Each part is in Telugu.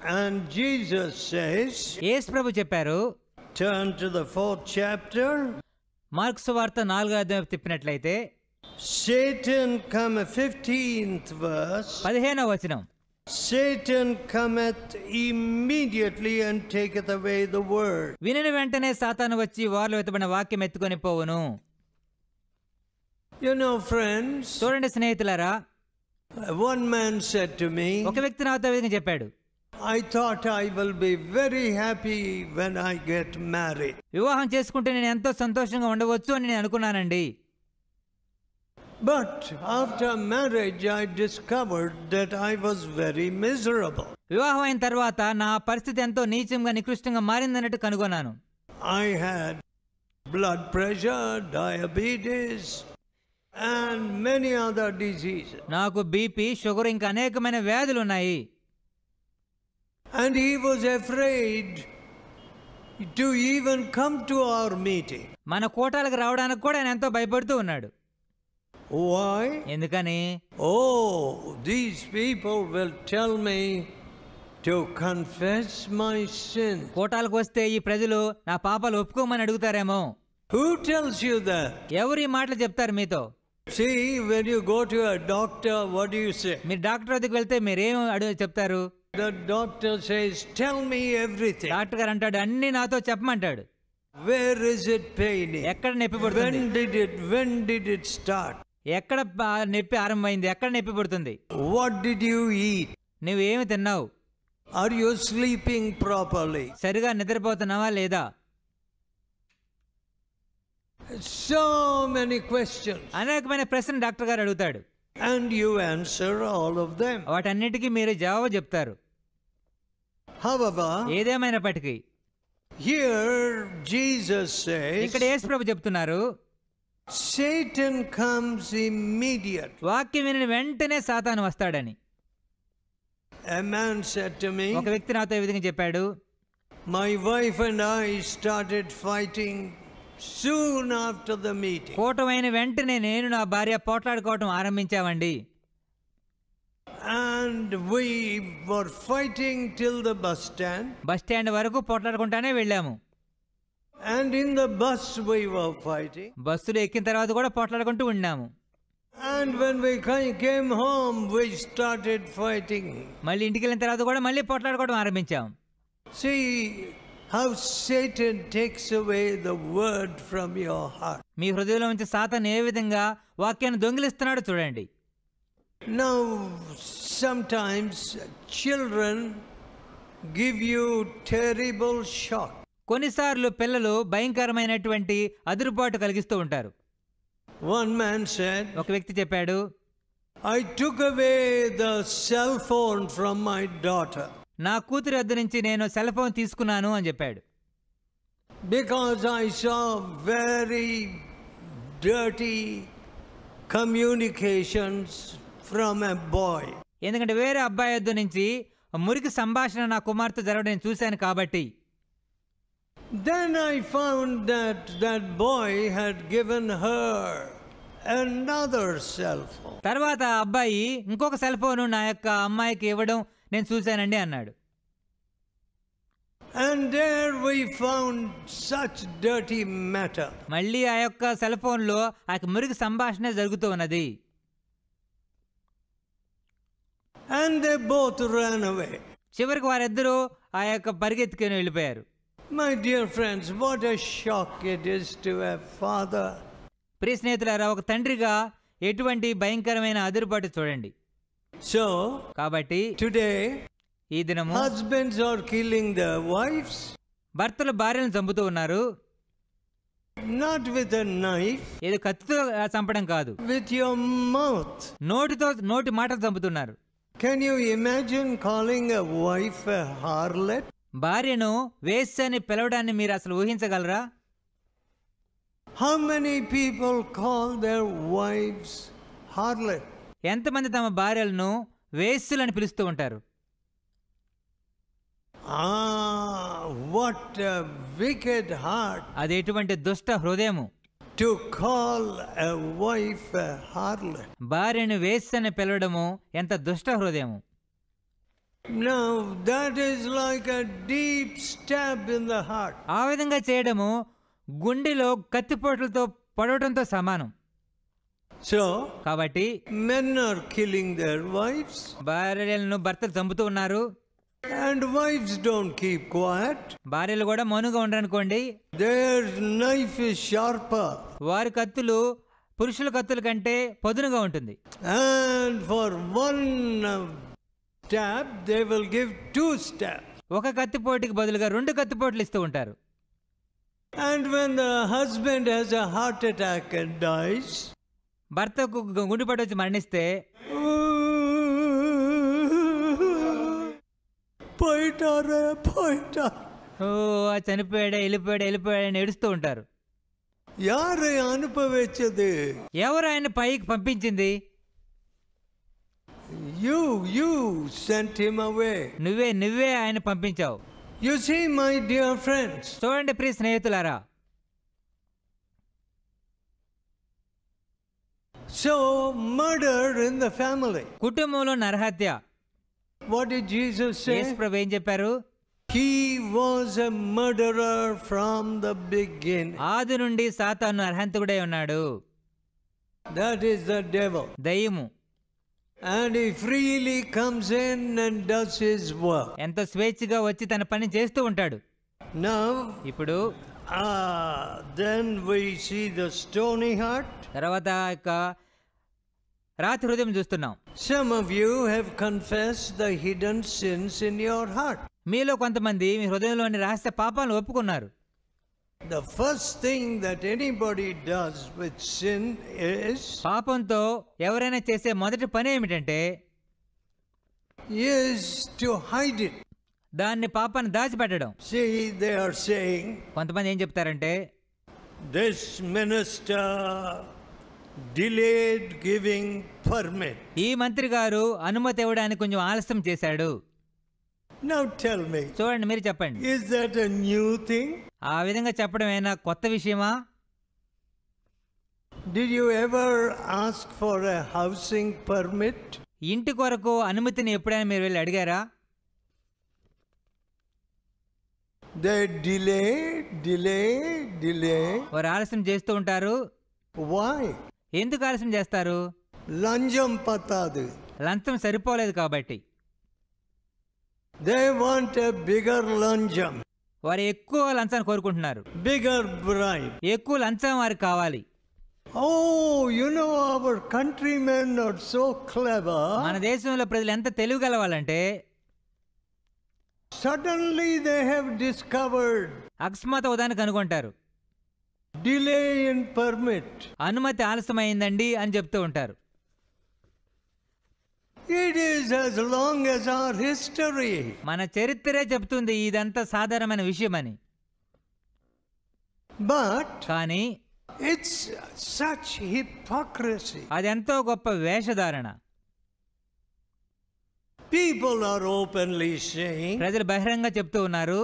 And Jesus says, యేసు ప్రభు చెప్పారు, turn to the 4th chapter. Mark సువార్త 4వ అధ్యాయం తిప్పినట్లయితే Satan cometh, 15th verse. 15వ వచనం. Satan cometh immediately and taketh away the word. వినిన వెంటనే సాతాను వచ్చి వారిలో వెతబడిన వాక్యం ఎత్తుకొని పోవును. You know, friends, చూడండి స్నేహితులారా, one man said to me, ఒక వ్యక్తి నాతో ఈ విధంగా చెప్పాడు, I thought I will be very happy when I get married. వివాహం చేసుకుంటే నేను ఎంతో సంతోషంగా ఉండవచ్చు అని నేను అనుకున్నానండి. But after marriage I discovered that I was very miserable. వివాహం అయిన తర్వాత నా పరిస్థితి ఎంతో నీచంగా నికృష్టంగా మారిందన్నట్టు కనుగొన్నాను. I had blood pressure, diabetes and many other diseases. నాకు బీపీ, షుగర్ ఇంకా అనేకమైన వ్యాధులు ఉన్నాయి. And he was afraid to even come to our meeting. మన కోటాలకు రావడానికి కూడా ఆయన ఎంతో భయపడుతూ ఉన్నాడు. Why? ఎందుకని? Oh, these people will tell me to confess my sin. కోటాలకు వస్తే ఈ ప్రజలు నా పాపాలు ఒప్పుకోమని అడుగుతారేమో. Who tells you that? ఎవరు ఈ మాటలు చెప్తారు మీతో? See, when you go to a doctor, what do you say? మీరు డాక్టర్ వద్దకు వెళ్తే మీరేం చెప్తారు? The doctor says, tell me everything. Doctor గారు అంటాడు, అన్ని నాతో చెప్పమంటాడు. Where is it paining? ఎక్కడ నొప్పి పడుతుంది? When did it start? ఎక్కడ నొప్పి ఆరంభమైంది? ఎక్కడ నొప్పి పడుతుంది? What did you eat? నువ్వేమి తిన్నావు? Are you sleeping properly? సరిగా నిద్రపోతున్నావా లేదా? So many questions. అనేకమైన ప్రశ్నలు డాక్టర్ గారు అడుగుతాడు. And you answer all of them. వాటన్నిటికీ మీరు జవాబు చెప్తారు. However, ఏదేమైనప్పటికీ here Jesus says, ఇక్కడ యేసు ప్రభు చెప్తున్నారు, Satan comes immediately. వాక్యం విని వెంటనే సాతాను వస్తాడని. A man said to me, ఒక వ్యక్తి నాతో ఈ విధంగా చెప్పాడు, my wife and I started fighting soon after the meeting. కూటమైన వెంటనే నేను నా భార్య పోట్లాడుకోవటం ఆరంభించామండి. And we were fighting till the bus stand. Bus stand వరకు పోట్లాడుకుంటానే వెళ్ళాము. And in the bus we were fighting. బస్సులో ఎక్కిన తర్వాత కూడా పోట్లాడుకుంటూ ఉన్నాము. And when we came home, we started fighting. మళ్ళీ ఇంటికి వెళ్ళిన తర్వాత కూడా మళ్ళీ పోట్లాడుకోవడం ఆరంభించాం. See how Satan takes away the word from your heart. మీ హృదయంలో నుంచి సాతాను ఏ విధంగా వాక్యాన్ని దొంగిలిస్తున్నాడో చూడండి. Now, sometimes children give you terrible shock. కొన్నిసార్లు పిల్లలు భయంకరమైనటువంటి అదురుపాటు కలిగిస్తూ ఉంటారు. One man said, ఒక వ్యక్తి చెప్పాడు, I took away the cell phone from my daughter. నా కూతురి వద్ద నుంచి నేను సెల్ ఫోన్ తీసుకున్నాను అని చెప్పాడు. Because I saw very dirty communications from a boy. ఎందుకంటే వేరే అబ్బాయి వద్ద నుంచి మురికి సంభాషణ నా కుమార్తె జరగడం నేను చూశాను కాబట్టి. Then I found that that boy had given her another cell phone. తర్వాత అబ్బాయి ఇంకొక సెల్ ఫోన్ నా యొక్క అమ్మాయికి ఇవ్వడం నేను చూశానండి అన్నాడు. And there we found such dirty matter. మళ్ళీ ఆ యొక్క సెల్ ఫోన్లో ఆ మురికి సంభాషణ జరుగుతూ ఉన్నది. And they both ran away. చివరికి వారిద్దరూ ఆ యొక్క పరిగెత్తుకుని వెళ్ళిపోయారు. My dear friends, what a shock it is to a father. ప్రియ స్నేహితులారా, ఒక తండ్రిగా ఎటువంటి భయంకరమైన అదురుపాటు చూడండి. So, కాబట్టి today, ఈ దినము husbands are killing their wives. భర్తలు భార్యలను చంపుతూ ఉన్నారు. Not with a knife. ఏదో కత్తితో చంపడం కాదు, With your mouth. నోటి మాటలు చంపుతున్నారు. Can you imagine calling a wife a harlot? భార్యను వేశ్య అని పిలవడాన్ని మీరు అసలు ఊహించగలరా? How many people call their wives harlot? ఎంతమంది తమ భార్యలను వేశ్యలని పిలుస్తూ ఉంటారు? What a wicked heart. అది ఎటువంటి దుష్ట హృదయము. To call a wife a harlot. భార్యను వేశ్య అని పిలవడము ఎంత దుష్ట హృదయము. Now that is like a deep stab in the heart. ఆ విధంగా చేయడము గుండెలో కత్తిపోట్లతో పడవటంతో సమానం. So కాబట్టి men are killing their wives, భార్యలను భర్తలు చంపుతూ ఉన్నారు. and wives don't keep quiet. భార్యలు కూడా మౌనంగా ఉండరనుకోండి. Their knife is sharper. వారి కత్తులు పురుషుల కత్తుల కంటే పదునుగా ఉంటుంది. And for one stab they will give 2 stabs. ఒక కత్తిపోటుకి బదులుగా 2 కత్తిపోట్లు ఇస్తూ ఉంటారు. And when the husband has a heart attack and dies, భర్తకు గుండెపోటు వచ్చి మరణిస్తే ఓ చనిపోయాడా వెళ్ళిపోయాడని ఏడుస్తూ ఉంటారు. యారు అనుభవించదు? ఎవరు ఆయన పైకి పంపించింది? You sent him away. నువ్వే ఆయన పంపించావు. You see, my dear friends. చూడండి ప్రియ స్నేహితులారా. So murder in the family. కుటుంబంలో నరహత్య. What did Jesus say? యేసు ప్రభు ఏం చెప్పారు? He was a murderer from the beginning. ఆది నుండి సాతాను నరహంతకుడై ఉన్నాడు. That is the devil. దయ్యము. And he freely comes in and does his work. ఎంతో స్వేచ్ఛగా వచ్చి తన పని చేస్తూ ఉంటాడు. Now, ఇప్పుడు then we see the stony heart. తర్వాత రాతి హృదయం చూస్తున్నాం. Some of you have confessed the hidden sins in your heart. మీలో కొంతమంది మీ హృదయంలోని రహస్య పాపాలను ఒప్పుకున్నారు. The first thing that anybody does with sin is పాపంతో ఎవరైనా చేసే మొదటి పని ఏమిటంటే to hide it. దాన్ని పాపాన్ని దాచిపెట్టడం. See, they are saying, కొంతమంది ఏం చెప్తారంటే, this minister delayed giving permit. ఈ మంత్రి గారు అనుమతి ఇవ్వడానికి కొంచెం ఆలస్యం చేశాడు. Now tell me, చూడండి, మీరు చెప్పండి, is that a new thing? ఆ విధంగా చెప్పడం ఏమైనా కొత్త విషయమా? Did you ever ask for a housing permit? ఇంటి కొరకు అనుమతిని ఎప్పుడైనా మీరు వెళ్ళి అడిగారా? They delay. వారు ఆలస్యం చేస్తూ ఉంటారు. Why? ఎందుకు ఆలస్యం చేస్తారు? లంచం పతాదు. లంచం సరిపోలేదు కాబట్టి. They want a bigger లంచం. వారు ఎక్కువ లంచాన్ని కోరుకుంటున్నారు. Bigger bribe. ఎక్కువ లంచం వారికి కావాలి. Oh, you know, our countrymen are so clever. మన దేశంలో ప్రజలు ఎంత తెలివిగలవాలంటే Suddenly they have discovered అకస్మాత్ ఉదాహరణ కనుగొంటారు. delay in permit. అనుమతి ఆలస్యమైందండి అని చెప్తూ ఉంటారు. It is as long as our history. మన చరిత్రే చెప్తుంది ఇదంతా సాధారణమైన విషయమని. But కానీ it's such hypocrisy. అది ఎంతో గొప్ప వేషధారణ. People are openly saying, ప్రజలు బహిరంగ చెప్తూ ఉన్నారు,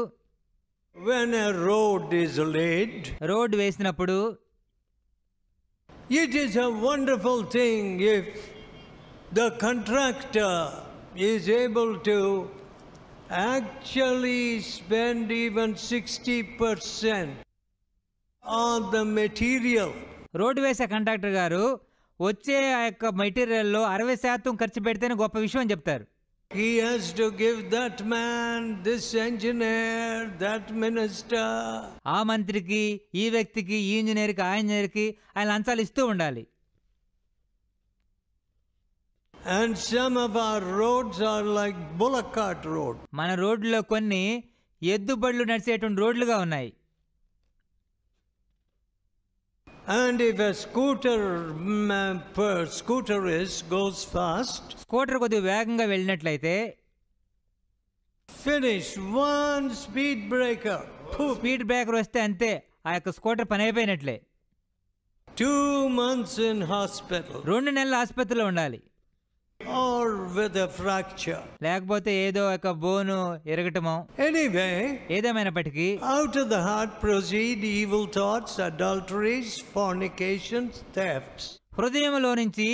when a road is laid, road వేసినప్పుడు it is a wonderful thing if the contractor is able to actually spend even 60% on the material. Road వేసే కాంట్రాక్టర్ గారు వచ్చే ఆ యొక్క మెటీరియల్లో 60% ఖర్చు పెడితేనే గొప్ప విషయం అని చెప్తారు. He has to give that man, this engineer, that minister. ఆ మంత్రికి, ఈ వ్యక్తికి, ఈ ఇంజనీర్కి, ఆ ఇంజనీర్కి ఆయన లంచాలు ఇస్తూ ఉండాలి. And some of our roads are like bullock cart road. మన రోడ్లో కొన్ని ఎద్దుబళ్ళు నడిచేటువంటి రోడ్లుగా ఉన్నాయి. And if a scooterist goes fast, scooter కొద్దిగా వేగంగా వెళ్ళినట్లయితే finish one speed breaker, speed breaker వస్తే అంతే, ఆ యొక్క స్కూటర్ పని అయిపోయినట్లే. 2 months in hospital. 2 నెలలు ఆసుపత్రిలో ఉండాలి. Or with a fracture. లేకపోతే ఏదో ఒక బోను ఎరగటమో. Anyway, ఏదేమైనప్పటికీ out of the heart proceed evil thoughts, adulteries, fornications, thefts. హృదయంలో నుంచి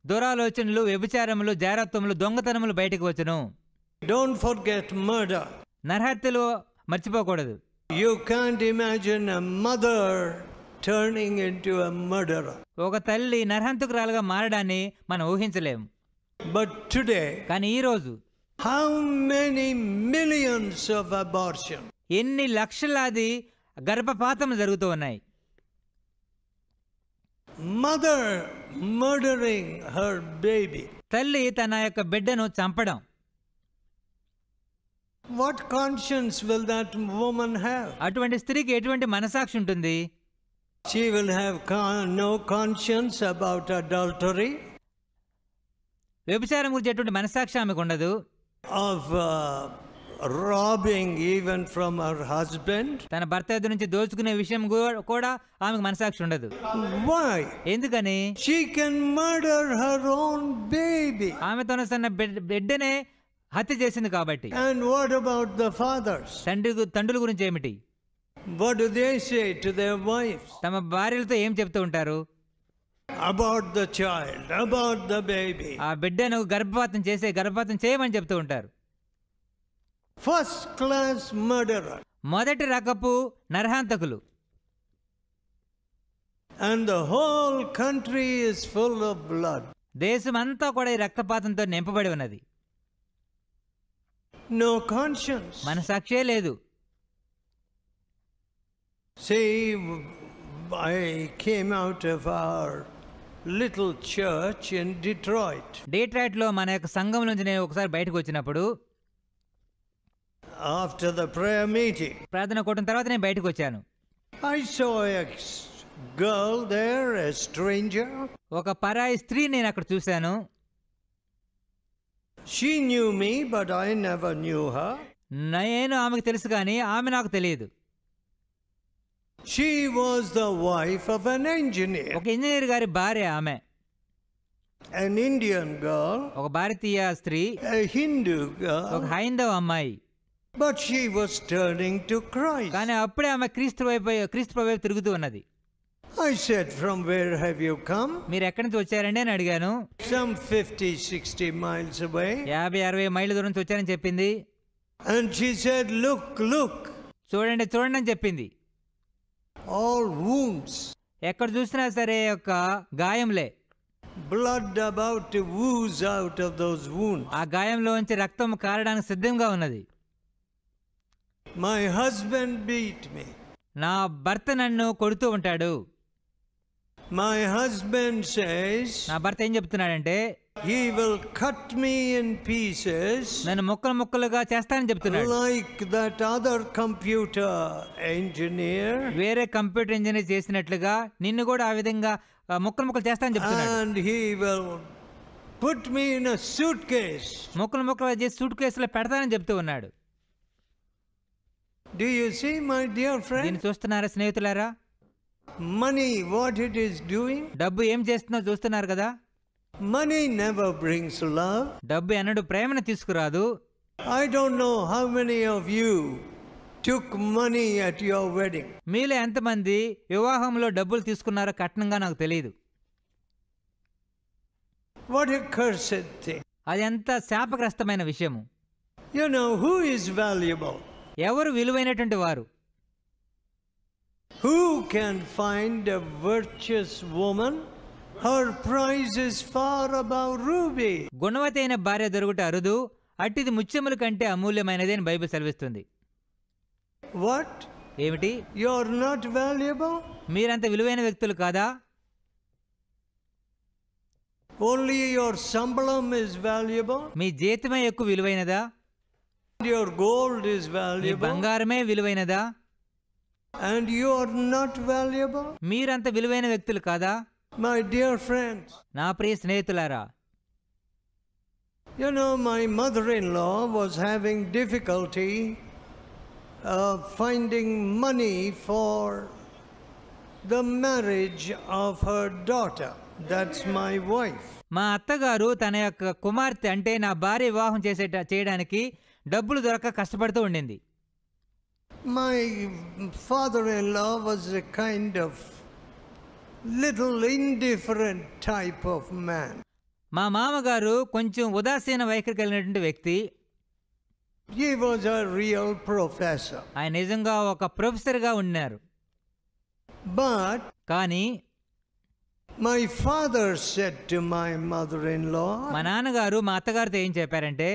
దురాలోచనలు, వ్యభిచారములు, జారత్వములు, దొంగతనములు బయటకు వచ్చును. Don't forget murder. నరహత్యలు మర్చిపోకూడదు. You can't imagine a mother turning into a murderer. ఒక తల్లి నరహంతకురాలుగా మారడాన్ని మనం ఊహించలేము. But today, కానీ ఈరోజు how many millions of abortion? ఎన్ని లక్షలాది గర్భపాతం జరుగుతూ ఉన్నాయి. Mother murdering her baby. తల్లి తన యొక్క బిడ్డను చంపడం. What conscience will that woman have? అటువంటి స్త్రీకి ఎటువంటి మనసాక్షి ఉంటుంది? She will have no conscience about adultery. వ్యభిచారం గురించి ఎటువంటి మనసాక్షి ఆమెకు ఉండదు. Of robbing even from her husband. తన భర్త ఎదురు నుంచి దోచుకునే విషయం కూడా ఆమెకు మనసాక్షి ఉండదు. Why? ఎందుకని? She can murder her own baby. ఆమె తన సన్న బిడ్డనే హత్య చేసింది కాబట్టి. And what about the fathers? తండ్రుల గురించి ఏమిటి? What do they say to their wives? తమ భార్యలతో ఏం చెప్తూ ఉంటారు? About the child, about the baby. ఆ బిడ్డను గర్భపాతం చేయమని చెప్తూ ఉంటారు. First class murderer. మొదటి రకపు నరహంతకులు. And the whole country is full of blood. దేశమంతా కూడా ఈ రక్తపాతంతో నింపబడి ఉన్నది. No conscience. మనసాక్షే లేదు. See, I came out of our little church in Detroit. డీట్రాయిట్లో మన యొక్క సంఘం నుంచి నేను ఒకసారి బయటకు వచ్చినప్పుడు, after the prayer meeting, ప్రార్థన కూటం తర్వాత నేను బయటకు వచ్చాను. I saw a girl there, a stranger. ఒక పరాయి స్త్రీ నేను అక్కడ చూశాను. She knew me, but I never knew her. నేను ఆమెకు తెలుసు కానీ ఆమె నాకు తెలియదు. She was the wife of an engineer. ఒక ఇంజనీర్ గారి భార్య ఆమె. An Indian girl. ఒక భారతీయ స్త్రీ. A Hindu girl. ఒక హైందవ అమ్మాయి. But she was turning to Christ. కానీ అప్పుడే ఆమె క్రీస్తు వైపు తిరుగుతూ ఉన్నది. I said, from where have you come? మీరు ఎక్కడి నుంచి వచ్చారండి అని అడిగాను. Some 50-60 miles away. 50-60 మైళ్ళ దూరం నుంచి వచ్చారని చెప్పింది. And she said, look. చూడండి అని చెప్పింది. All wounds. ఎక్కడ చూసినా సరే ఒక గాయంలే. Blood about to ooze out of those wounds. ఆ గాయంలోంచి రక్తం కారడానికి సిద్ధంగా ఉన్నది. My husband beat me. నా భర్త నన్ను కొడుతూ ఉంటాడు. My husband says, నా భర్త ఏం చెప్తున్నాడంటే, he will cut me in pieces. నన్ను ముక్కలుగా చేస్తానని చెప్తున్నాడు. Like that other computer engineer. వేరే కంప్యూటర్ ఇంజనీర్ చేసినట్లుగా నిన్ను కూడా ఆ విధంగా ముక్కలు చేస్తానని చెప్తున్నాడు. And he will put me in a suitcase. ముక్కలు చేసి సూట్ కేసులో పెడతానని చెప్తూ ఉన్నాడు. Do you see, my dear friend? దీన్ని చూస్తున్నారా స్నేహితులారా? Money, what it is doing? డబ్బు ఏం చేస్తుందో చూస్తున్నారు కదా. Money never brings love. డబ్బు ఎన్నడూ ప్రేమను తీసుకురాదు. I don't know how many of you took money at your wedding. మీలో ఎంతమంది వివాహంలో డబ్బులు తీసుకున్నారో కట్నంగా నాకు తెలియదు. What a cursed thing. అది ఎంత శాపగ్రస్తమైన విషయము. You know who is valuable? ఎవరు విలువైనటువంటి వారు? Who can find a virtuous woman? Her price is far above ruby. గుణవతి అయిన భార్య దొరుకుట అరుదు, అట్టిది ముత్యముల కంటే అమూల్యమైనది అని బైబిల్ సెలవిస్తుంది. What? ఏమిటి? You're not valuable? మీరంత విలువైన వ్యక్తులు కాదా? Only your sambalam is valuable? మీ జీతమే ఎక్కువ విలువైనదా? Your gold is me valuable? బంగారమే విలువైనదా? And you are not valuable? మీరంత విలువైన వ్యక్తులు కాదా? My dear friends, నా ప్రియ స్నేహితులారా, you know, my mother-in-law was having difficulty finding money for the marriage of her daughter. That's my wife. మా అత్తగారు తన యొక్క కుమార్తె అంటే నా భార్య వివాహం చేయడానికి డబ్బులు దొరక్క కష్టపడుతూ ఉండింది. My father-in-law was a kind of little indifferent type of man. మా మామగారు కొంచెం ఉదాసీన వైఖరి కలిగినటువంటి వ్యక్తి. He was a real professor. ఆయన నిజంగా ఒక ప్రొఫెసర్గా ఉన్నారు. But కానీ my father said to my mother-in-law, మా నాన్నగారు మా అత్తగారితో ఏం చెప్పారంటే,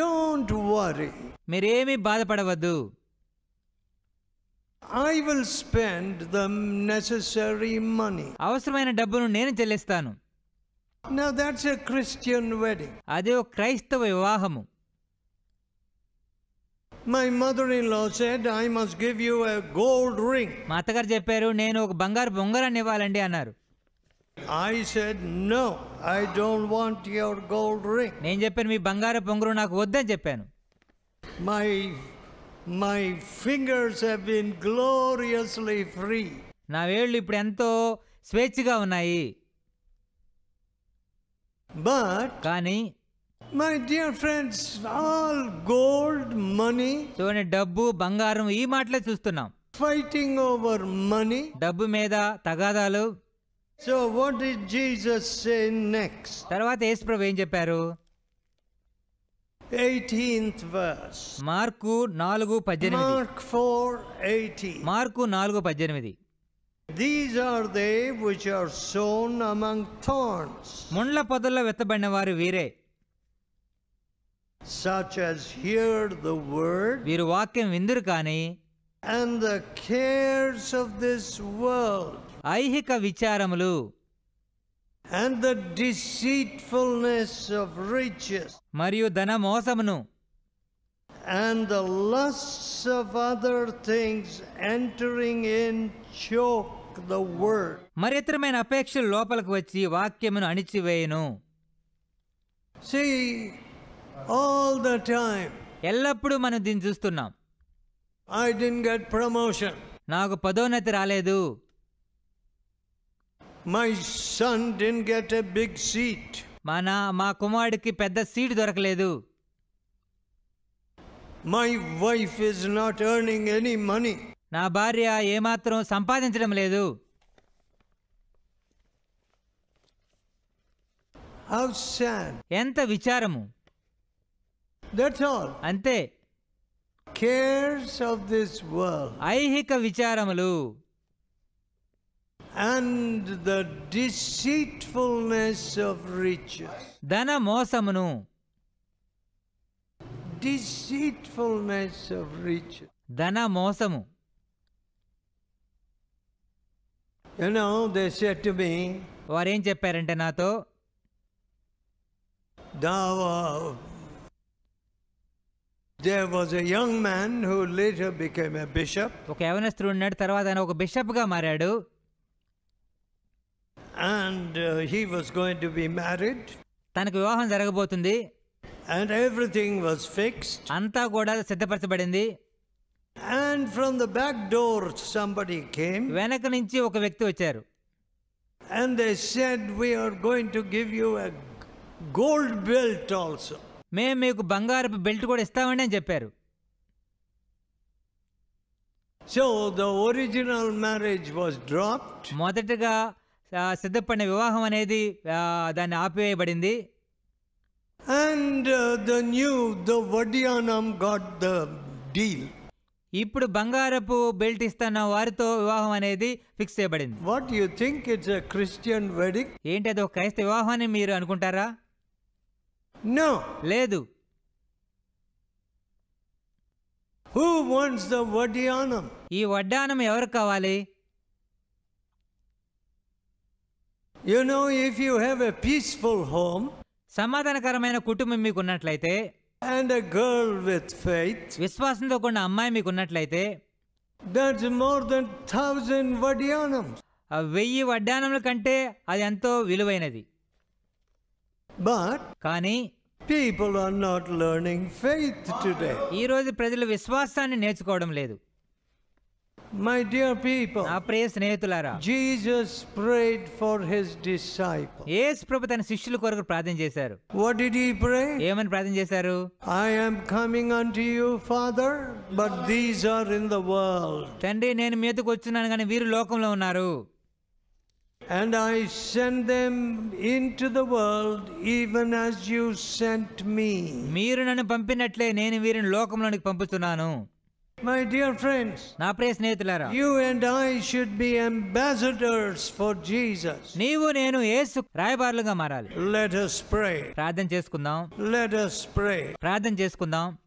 don't worry. మీరేమీ బాధపడవద్దు. I will spend the necessary money. అవసరమైన డబ్బును నేను చెల్లిస్తాను. Now that's a Christian wedding. అదే ఒక క్రైస్తవ వివాహము. My mother-in-law said, I must give you a gold ring. మా అత్తగారు చెప్పారు, నేను ఒక బంగారు బొంగరాన్ని ఇవ్వాలండి అన్నారు. I said, no, I don't want your gold ring. నేను చెప్పాను, మీ బంగారు బొంగరం నాకు వద్దని చెప్పాను. My fingers have been gloriously free. నా వేళ్ళు ఇప్పుడు ఎంతో స్వేచ్ఛగా ఉన్నాయి. But కానీ my dear friends, all gold, money, చూడండి, డబ్బు బంగారం ఈ మాటలే చూస్తున్నాం. fighting over money. డబ్బు మీద తగాదాలు. So what did Jesus say next? తర్వాత యేసుప్రభు ఏం చెప్పారు? 18th verse. Mark 4:18. Mark 4:18. Mark 4:18. These are they which are sown among thorns, ముండ్ల పొదల్లో విత్తబడిన వారు వీరే, such as hear the word, వీరు వాక్యం విందురు కానీ and the cares of this world, Ayhika విచారములు, and the deceitfulness of riches, మరియు ధన మోసమును, and the lusts of other things entering in choke the word. మరి ఇతరమైన అపేక్షలు లోపలికి వచ్చి వాక్యమును అణిచివేయును. See, all the time, ఎల్లప్పుడూ మనం దీన్ని చూస్తున్నాం. I didn't get promotion. నాకు పదోన్నతి రాలేదు. My son didn't get a big seat. మా కుమారుడికి పెద్ద సీటు దొరకలేదు. My wife is not earning any money. నా భార్య ఏమాత్రం సంపాదించడం లేదు. How sad. ఎంత విచారము. That's all. అంతే. Cares of this world Ayhika విచారములు, and the deceitfulness of riches. ధన మోసమును. Deceitfulness of riches. ధన మోసము. You know, they said to me, వారేం చెప్పారంటే నాతో, there was a young man who later became a bishop. ఒక యవనస్తుడు ఉన్నాడు, తర్వాత ఆయన ఒక బిషప్గా మారాడు. And he was going to be married. తనకు వివాహం జరగబోతుంది. And everything was fixed. అంతా కూడా సిద్ధపరచబడింది. And from the back door somebody came. వెనక నుంచి ఒక వ్యక్తి వచ్చారు. And they said, we are going to give you a gold belt also. మేము మీకు బంగారపు బెల్ట్ కూడా ఇస్తామని అని చెప్పారు. So the original marriage was dropped. మొదటగా సిద్ధపడిన వివాహం అనేది దాన్ని ఆపివేయబడింది. And the Vadiyanam got the deal. ఇప్పుడు బంగారపు బెల్ట్ ఇస్తున్న వారితో వివాహం అనేది ఫిక్స్ చేయబడింది. What do you think? It's a Christian wedding? ఏంటి, అది ఒక క్రైస్తవ వివాహం అని మీరు అనుకుంటారా? No. లేదు. Who wants the Vadiyanam? ఈ వడ్డానం ఎవరు కావాలి? You know, if you have a peaceful home, సమాధానకరమైన కుటుంబం మీకు ఉన్నట్లయితే, and a girl with faith, విశ్వాసంతో కూడిన అమ్మాయి మీకు ఉన్నట్లయితే, that's more than 1,000 Vadiyanams. 1000 వడ్డానముల కంటే అది ఎంతో విలువైనది. But కానీ people are not learning faith today. ఈ రోజు ప్రజలు విశ్వాసాన్ని నేర్చుకోవడం లేదు. My dear people, నా ప్రియ స్నేహితులారా, Jesus prayed for his disciples. యేసు ప్రభు తన శిష్యుల కొరకు ప్రార్థన చేశారు. What did he pray? ఏమని ప్రార్థన చేశారు? I am coming unto you, Father, but these are in the world. తండ్రి, నేను మీదకు వచ్చున్నాను కానీ వీరు లోకంలో ఉన్నారు. And I send them into the world even as you sent me. మీరు నన్ను పంపినట్లే నేను వీరిని లోకంలోనికి పంపుతున్నాను. My dear friends, నా ప్రియ స్నేహితులారా, you and I should be ambassadors for Jesus. నీవు నేను యేసు రాయబారులుగా మారాలి. Let us pray. ప్రార్థన చేసుకుందాం. Let us pray. ప్రార్థన చేసుకుందాం.